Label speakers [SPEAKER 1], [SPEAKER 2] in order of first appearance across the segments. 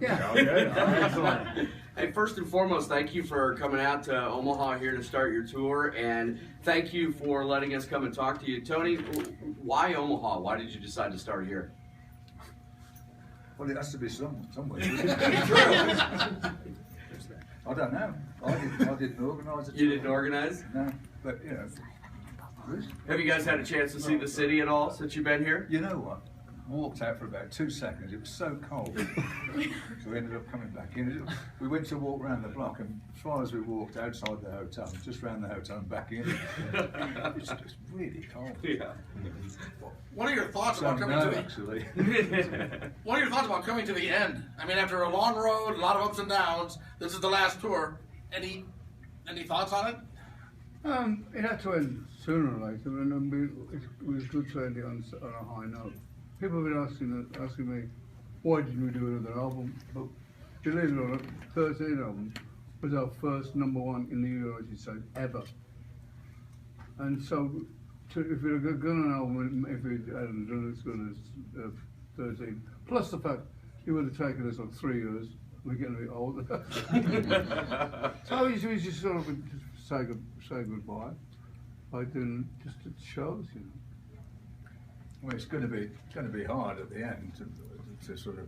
[SPEAKER 1] Yeah. Good. Excellent.
[SPEAKER 2] Hey, first and foremost, thank you for coming out to Omaha here to start your tour, and thank you for letting us come and talk to you. Tony, why Omaha? Why did you decide to start here?
[SPEAKER 3] Well, it has to be somewhere. I don't know. I didn't organise it.
[SPEAKER 2] You didn't organize?
[SPEAKER 3] No, but you know.
[SPEAKER 2] Have you guys had a chance to see the city at all since you've been here?
[SPEAKER 3] You know what? Walked out for about 2 seconds. It was so cold, so we ended up coming back in. We went to walk around the block, and as far as we walked outside the hotel, just round the hotel and back in, it's just really cold.
[SPEAKER 2] Yeah.
[SPEAKER 4] What are your thoughts about coming to the What are your thoughts about coming to the end? I mean, after a long road, a lot of ups and downs, this is the last tour. Any thoughts on it?
[SPEAKER 5] It had to end sooner or later, and it was good to end it on a high note. People have been asking me, why didn't we do another album? But believe it or not, 13 album was our first #1 in the United States ever. And so, if we'd have done an album, if we hadn't done as good as 13, plus the fact it would have taken us like 3 years, we're getting a bit older. So we just sort of just say goodbye by doing just shows, you know.
[SPEAKER 3] Well, it's going to be hard at the end to sort of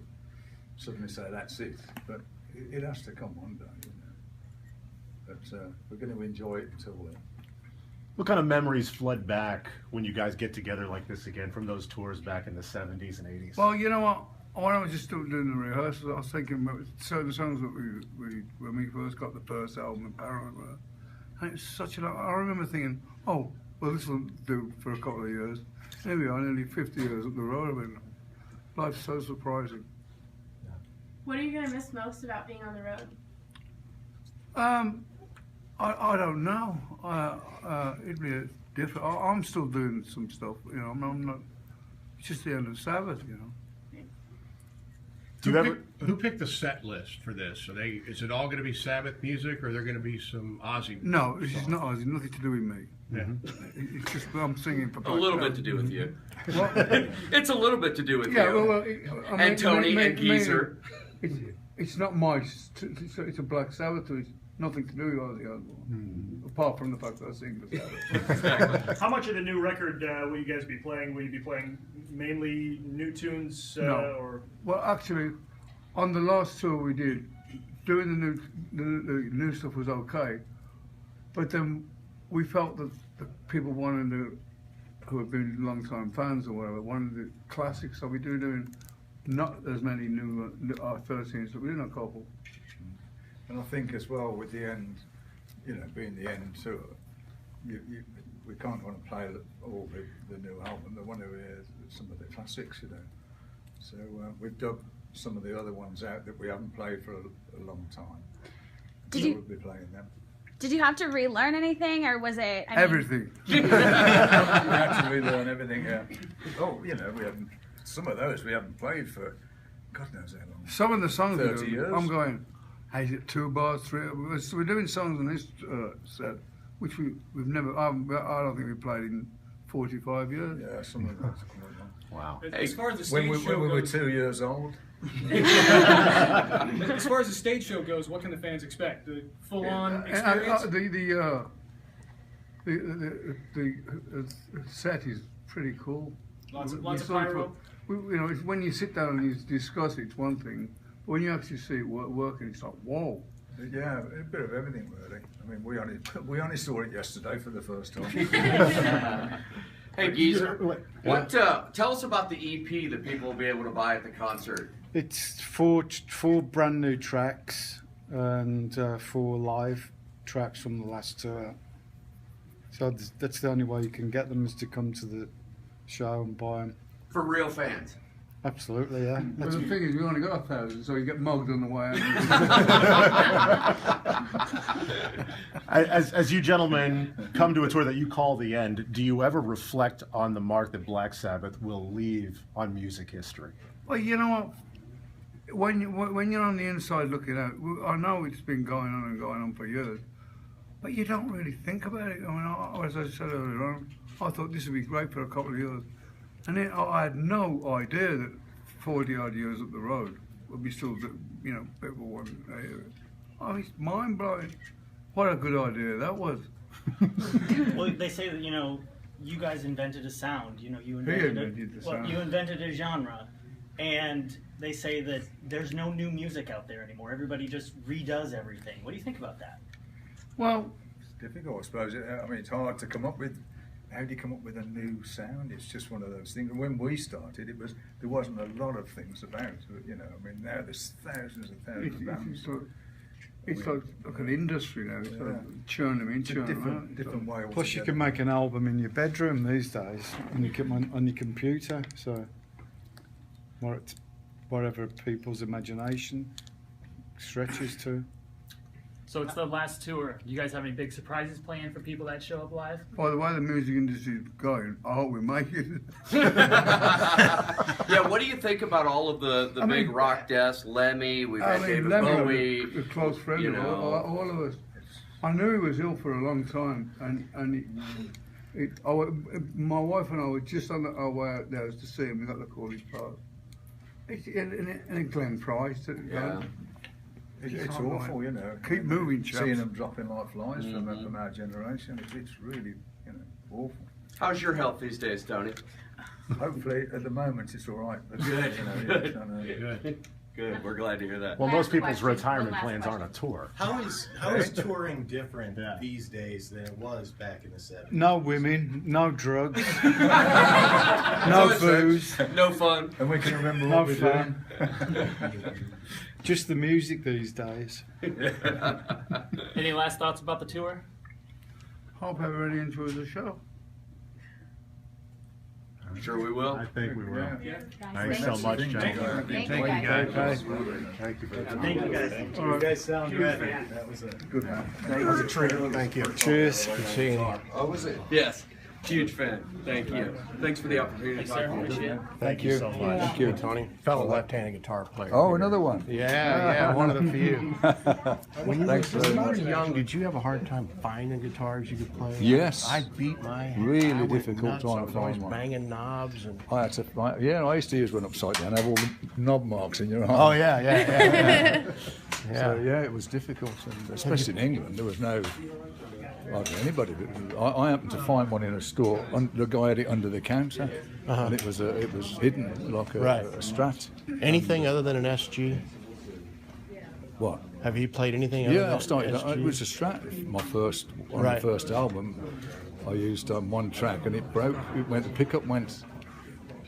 [SPEAKER 3] suddenly say that's it, but it has to come one day, you know. But we're going to enjoy it until then.
[SPEAKER 1] What kind of memories flood back when you guys get together like this again from those tours back in the 70s and 80s?
[SPEAKER 5] Well, you know what? When I was just doing the rehearsals, I was thinking about certain songs that we when we first got the first album in Paramount, and it's such a lot. I remember thinking, oh, well, this will do for a couple of years. Here we are, nearly 50 years up the road. I mean, life's so surprising.
[SPEAKER 6] What are you going to miss most about being on the road?
[SPEAKER 5] I don't know. It'd be different. I'm still doing some stuff, you know. I'm not. It's just the end of Sabbath, you know.
[SPEAKER 7] Who picked the set list for this? Is it all going to be Sabbath music, or are there going to be some Ozzy?
[SPEAKER 5] No, this is not Ozzy. Nothing to do with me.
[SPEAKER 7] Yeah.
[SPEAKER 5] It's just I'm singing for.
[SPEAKER 2] A little bit to do with you.
[SPEAKER 5] What?
[SPEAKER 2] It's a little bit to do with you.
[SPEAKER 5] Yeah, well,
[SPEAKER 2] and Tony and Geezer.
[SPEAKER 5] It's not my. It's a Black Sabbath. It's nothing to do with Ozzy Osbourne, apart from the fact that I sing for Sabbath.
[SPEAKER 2] Exactly.
[SPEAKER 8] How much of the new record will you guys be playing? Will you be playing mainly new tunes?
[SPEAKER 5] No.
[SPEAKER 8] Or
[SPEAKER 5] Well, actually, on the last tour we did, doing the new stuff was okay, but then we felt that the people wanted to, who have been long-time fans or whatever, wanted the classics, so we're doing not as many new 13s, but we're doing a couple.
[SPEAKER 3] And I think as well with the end, you know, being the end tour, we can't want to play all the new album. They want to hear some of the classics, you know. So we've dubbed some of the other ones out that we haven't played for a long time. We'll be playing them.
[SPEAKER 9] Did you have to relearn anything, or was it?
[SPEAKER 5] Everything.
[SPEAKER 3] We had to relearn everything. Oh, you know, we haven't. Some of those we haven't played for God knows how long.
[SPEAKER 5] Some of the songs
[SPEAKER 3] 30 years.
[SPEAKER 5] I'm going. Is it 2 bars, 3? We're doing songs on this set, which we've never. I don't think we played in 45 years.
[SPEAKER 3] Yeah, some of those.
[SPEAKER 1] Wow.
[SPEAKER 10] As far as the stage
[SPEAKER 3] When
[SPEAKER 10] show
[SPEAKER 3] we were
[SPEAKER 10] goes,
[SPEAKER 3] 2 years old.
[SPEAKER 10] as far as the stage show goes, what can the fans expect? The full-on experience?
[SPEAKER 5] The set is pretty cool.
[SPEAKER 10] Lots of pyro.
[SPEAKER 5] You know, when you sit down and you discuss it, it's one thing. But when you actually see it working, it's like, whoa.
[SPEAKER 3] Yeah, a bit of everything really. I mean, we only saw it yesterday for the first time.
[SPEAKER 2] Hey Geezer, tell us about the EP that people will be able to buy at the concert.
[SPEAKER 11] It's four brand new tracks and 4 live tracks from the last tour. So that's the only way you can get them, is to come to the show and buy them.
[SPEAKER 2] For real fans.
[SPEAKER 11] Absolutely, yeah.
[SPEAKER 5] Well, the thing is, we only got 1,000, so you get mugged on the way out.
[SPEAKER 1] As you gentlemen come to a tour that you call the end, do you ever reflect on the mark that Black Sabbath will leave on music history?
[SPEAKER 5] Well, you know what? When you're on the inside looking out, I know it's been going on for years, but you don't really think about it. I mean, as I said earlier on, I thought this would be great for a couple of years. And then I had no idea that 40 odd years up the road, we still do, you know, people want to hear it. Oh, it's mind blowing. What a good idea that was.
[SPEAKER 12] Well, they say that, you know, you guys invented a sound. You know, you
[SPEAKER 5] You
[SPEAKER 12] invented a genre, and they say that there's no new music out there anymore. Everybody just redoes everything. What do you think about that?
[SPEAKER 5] Well,
[SPEAKER 3] It's difficult, I suppose. I mean, it's hard to come up with. How do you come up with a new sound? It's just one of those things. And when we started, there wasn't a lot of things about. You know, I mean, now there's thousands and thousands of bands.
[SPEAKER 5] it's like an industry now. It's like churn them in,
[SPEAKER 3] It's a
[SPEAKER 5] churn them out.
[SPEAKER 3] different way.
[SPEAKER 11] Plus, you
[SPEAKER 3] altogether.
[SPEAKER 11] can make an album in your bedroom these days on your computer. So, whatever people's imagination stretches to.
[SPEAKER 10] So it's the last tour. Do you guys have any big surprises planned for people that show up live?
[SPEAKER 5] By the way the music industry is going, I hope we make it.
[SPEAKER 2] Yeah, what do you think about all of the big rock deaths? Lemmy, we've had David Bowie.
[SPEAKER 5] A close friend of all of us. I knew he was ill for a long time, and my wife and I were just on our way out there to see him. We got the call his part. And Glenn Price.
[SPEAKER 2] Yeah.
[SPEAKER 3] It's awful, you know.
[SPEAKER 5] Keep moving, chaps.
[SPEAKER 3] Seeing them dropping like flies from our generation, it's really, you know, awful.
[SPEAKER 2] How's your health these days, Tony?
[SPEAKER 3] Hopefully, at the moment, it's all right. But,
[SPEAKER 2] Good.
[SPEAKER 3] you know,
[SPEAKER 2] Good.
[SPEAKER 3] I know.
[SPEAKER 7] Good.
[SPEAKER 2] Good. We're glad to hear that.
[SPEAKER 1] Well, most people's retirement
[SPEAKER 6] Last
[SPEAKER 1] plans
[SPEAKER 6] question.
[SPEAKER 1] aren't a tour.
[SPEAKER 13] How is touring different these days than it was back in the 70s?
[SPEAKER 11] No women, no drugs, no booze,
[SPEAKER 2] no fun.
[SPEAKER 3] And we can remember
[SPEAKER 11] no
[SPEAKER 3] what we did.
[SPEAKER 11] fun. Just the music these days.
[SPEAKER 10] Any last thoughts about the tour?
[SPEAKER 5] Hope everybody enjoys the show.
[SPEAKER 2] I'm sure we will.
[SPEAKER 1] I think we will.
[SPEAKER 3] Yeah.
[SPEAKER 1] Thanks so much, gentlemen.
[SPEAKER 6] Thank you, guys.
[SPEAKER 1] Thank you for the
[SPEAKER 12] Thank you, guys.
[SPEAKER 13] You guys sound good. That was a
[SPEAKER 5] Good man.
[SPEAKER 1] That was a treat. Thank you.
[SPEAKER 11] Cheers.
[SPEAKER 7] Good seeing you.
[SPEAKER 2] Oh, was it? Yes. Huge fan. Thank you. Thanks for the opportunity to
[SPEAKER 10] Thanks,
[SPEAKER 2] talk
[SPEAKER 10] sir.
[SPEAKER 2] to you.
[SPEAKER 10] Appreciate it.
[SPEAKER 7] Thank you so much.
[SPEAKER 11] Thank you.
[SPEAKER 7] Tony. Fellow left-handed guitar player.
[SPEAKER 3] Oh, another one.
[SPEAKER 7] Yeah, one of the few. When you
[SPEAKER 3] Thanks
[SPEAKER 7] were
[SPEAKER 3] very much.
[SPEAKER 7] young, did you have a hard time finding guitars you could play?
[SPEAKER 3] Yes.
[SPEAKER 7] I beat my
[SPEAKER 3] Really
[SPEAKER 7] I went
[SPEAKER 3] difficult
[SPEAKER 7] nuts.
[SPEAKER 3] time
[SPEAKER 7] I was
[SPEAKER 3] to
[SPEAKER 7] always
[SPEAKER 3] find one.
[SPEAKER 7] banging knobs and.
[SPEAKER 3] I had to, I used to use one upside down, have all the knob marks in your arm.
[SPEAKER 7] Oh yeah.
[SPEAKER 3] So yeah, it was difficult, and especially in England, there was no hardly anybody. I happened to find one in a store. The guy had it under the counter, and it was hidden like a Strat.
[SPEAKER 7] Anything other than an SG?
[SPEAKER 3] What?
[SPEAKER 7] Have you played anything other
[SPEAKER 3] Yeah,
[SPEAKER 7] than
[SPEAKER 3] I started.
[SPEAKER 7] SG?
[SPEAKER 3] It was a Strat. My first on
[SPEAKER 7] Right.
[SPEAKER 3] the first album, I used one track, and it broke. It went. The pickup went.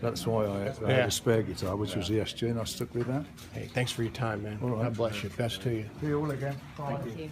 [SPEAKER 3] That's why I had a spare guitar, which was the SG, and I stuck with that.
[SPEAKER 7] Hey, thanks for your time, man.
[SPEAKER 3] All right.
[SPEAKER 7] God bless you. Best to you.
[SPEAKER 3] See you all again.
[SPEAKER 6] Thank you.